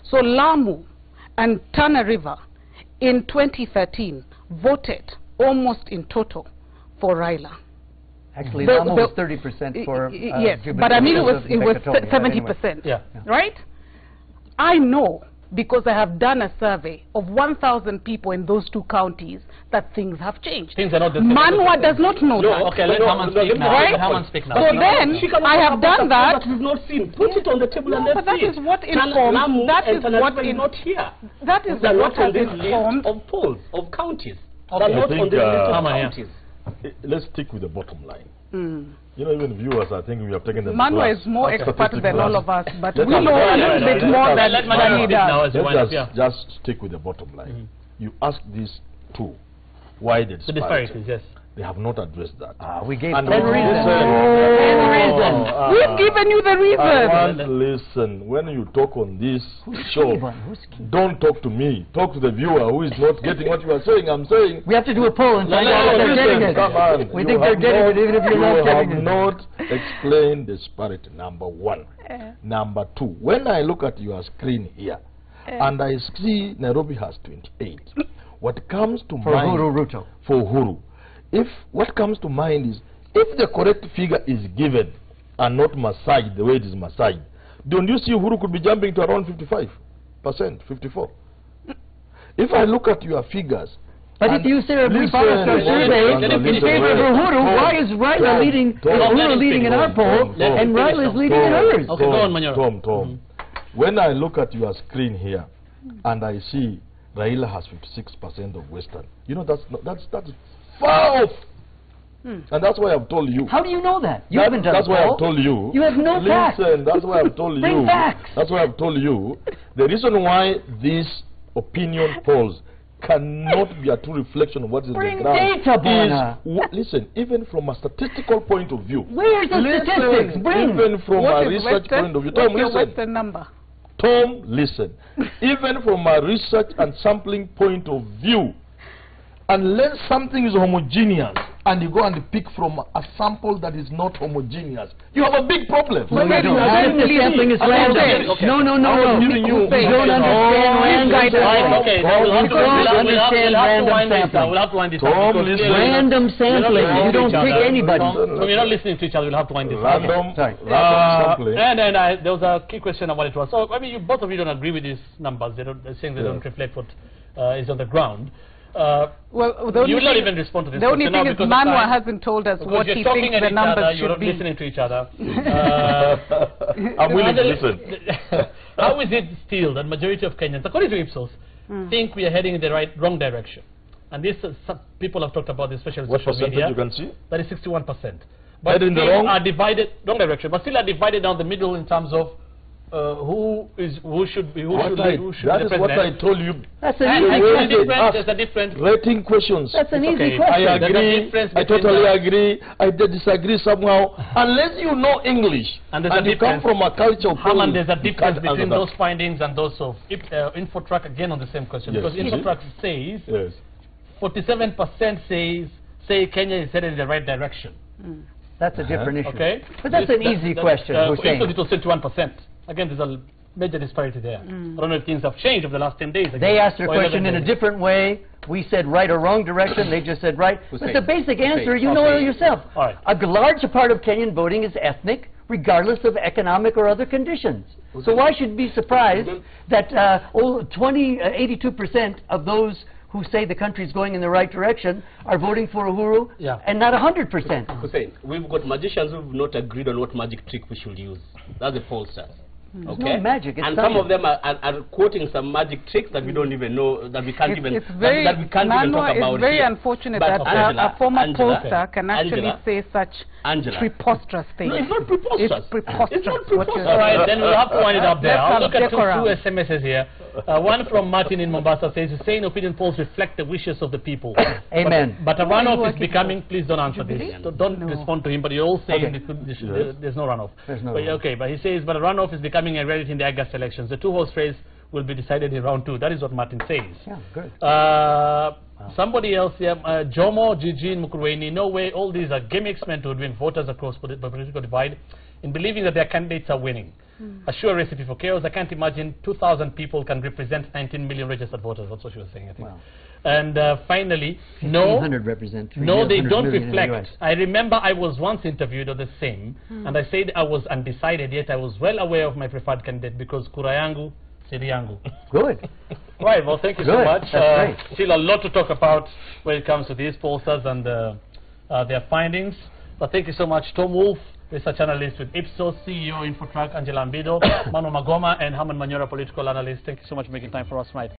So Lamu and Tana River in 2013 voted almost in total for Raila. Actually, Lamu was 30% for yes, but I mean it was 70%, yeah. Right? I know, because I have done a survey of 1,000 people in those two counties, that things have changed. Things are not the same. Manwa does not know that. Okay, let Haman speak now. Right? Let Haman speak now. So then, I have done that. We've not seen. Put it on the table and let's But that see. is what informs. That is what not here. That is They're what not on has this informed. list of polls of counties. Okay. They're not on the list of Haman, counties. Let's stick with the bottom line. You know, even viewers, I think we have taken the Manwa class. is more expert than all of us, but we Let's know a little bit more than he does. Let's just stick with the bottom line. You ask these two why the The disparity. disparities, yes. They have not addressed that. We gave And 10 reasons. 10 reasons. We've given you the reason. Listen, when you talk on this show, Who's key? don't talk to me. Talk to the viewer who is not getting what you are saying. I'm saying. We have to do a poll and find out if they're getting it. Come on. We think they're getting it even if you're not getting it. You have not explained disparity, number one. Number two, when I look at your screen here, and I see Nairobi has 28, what comes to For mind... Uhuru Ruto. For Uhuru. What comes to mind is, if the correct figure is given and not massaged the way it is massaged, don't you see Uhuru could be jumping to around 55%, 54%? If I look at your figures... But if you say a Republican survey in favor of Uhuru, why is Raila leading, Uhuru leading in our poll, and Raila is leading in ours? Okay, go on, Manyora. Tom. When I look at your screen here, and I see Raila has 56% of Western, you know, that's far off. And that's why I've told you. How do you know that? You haven't done That's why I've told you. You have no facts. Listen, that's why I've told you. Bring facts. That's why I've told you. The reason why these opinion polls cannot be a true reflection of what is Bring the ground data, Bona. listen, even from a statistical point of view. Where's the statistics? Bring. Even from What a is research Western? point of view. What's Tom, your listen. Western number? Tom, listen. Even from a research and sampling point of view, unless something is homogeneous and you go and pick from a sample that is not homogeneous, you have a big problem. No, you don't. The sampling is random. Okay. No. You You don't understand random sampling. Okay, You don't understand random sampling. We'll have to wind this up. Tom, because listen. clearly Random sampling. You don't pick anybody. Tom, you're not listening to each other. We'll have to wind this up. Random sampling. And there was a key question on what it was. So, I mean, both of you don't agree with these numbers. They're saying they don't reflect what is on the ground. Well, the you will not even respond to this. The only question thing now is Manwa hasn't told us what he thinks the numbers you're should not be. listening to each other. I'm willing to listen. How is it still that majority of Kenyans, according to Ipsos, think we are heading in the wrong direction? And this, some people have talked about this, especially on What social percentage media. you can see? That is 61%. But Heading the still wrong? are divided, wrong direction, but still are divided down the middle in terms of who should be the That is what I president. told you. That's an And easy question. there's a different Rating questions. That's an easy okay. question. I There's a agree. difference I between totally the- agree. I disagree somehow. Unless you know English And there's a you come difference. from a culture of Haman, there's a you difference can't answer between that. those findings and those of Infotrack, again on the same question. Yes. Because Infotrack says Yes. 47% say Kenya is headed in the right direction. That's a different issue. Okay? But that's an easy question, Hussein. It was 21%. Again, there's a major disparity there. I don't know if things have changed over the last 10 days. Again, They asked their or question 11 in a days. different way. We said right or wrong direction. They just said right. But the basic answer, you know it yourself. All right. A large part of Kenyan voting is ethnic, regardless of economic or other conditions. So why should we be surprised that 82% of those who say the country is going in the right direction are voting for Uhuru, and not 100%? Hussein, we've got magicians who've not agreed on what magic trick we should use. That's the pollsters. Okay, no magic, it's and science. some of them are quoting some magic tricks that we don't even know, that we can't even It's very, that we can't even talk about. It's very here. unfortunate But that a former Angela, pollster can actually say such preposterous things. No, it's not preposterous. It's preposterous. It's not what you're preposterous. All right, then we'll have to wind it up there. Let's I'll have look at decorum. two SMSs here. One from Martin in Mombasa says, saying opinion polls reflect the wishes of the people. Amen. But a Who are you runoff is working becoming, please don't answer this. Don't respond to him, but you're all saying there's no runoff. There's no but, runoff. okay, but he says, but a runoff is becoming a reality in the August elections. The two-horse race will be decided in round 2. That is what Martin says. Yeah, good. Somebody else here, Jomo, Gigi, Mukurweni, no way, all these are gimmicks meant to win voters across the political divide in believing that their candidates are winning. a sure recipe for chaos. I can't imagine 2,000 people can represent 19 million registered voters. That's what she was saying, I think. Wow. And finally, no, 100 represent no, they 300 don't million in the reflect. US. I remember I was once interviewed on the same, and I said I was undecided, yet I was well aware of my preferred candidate because kura yangu, siri yangu. Good. Right, well, thank you so Good. much. That's great. Still a lot to talk about when it comes to these pollsters and their findings. But thank you so much, Tom Wolf, research analyst with Ipsos, CEO Infotrack, Angela Ambido, Manu Magoma, and Haman Manyora, political analyst. Thank you so much for making time for us tonight.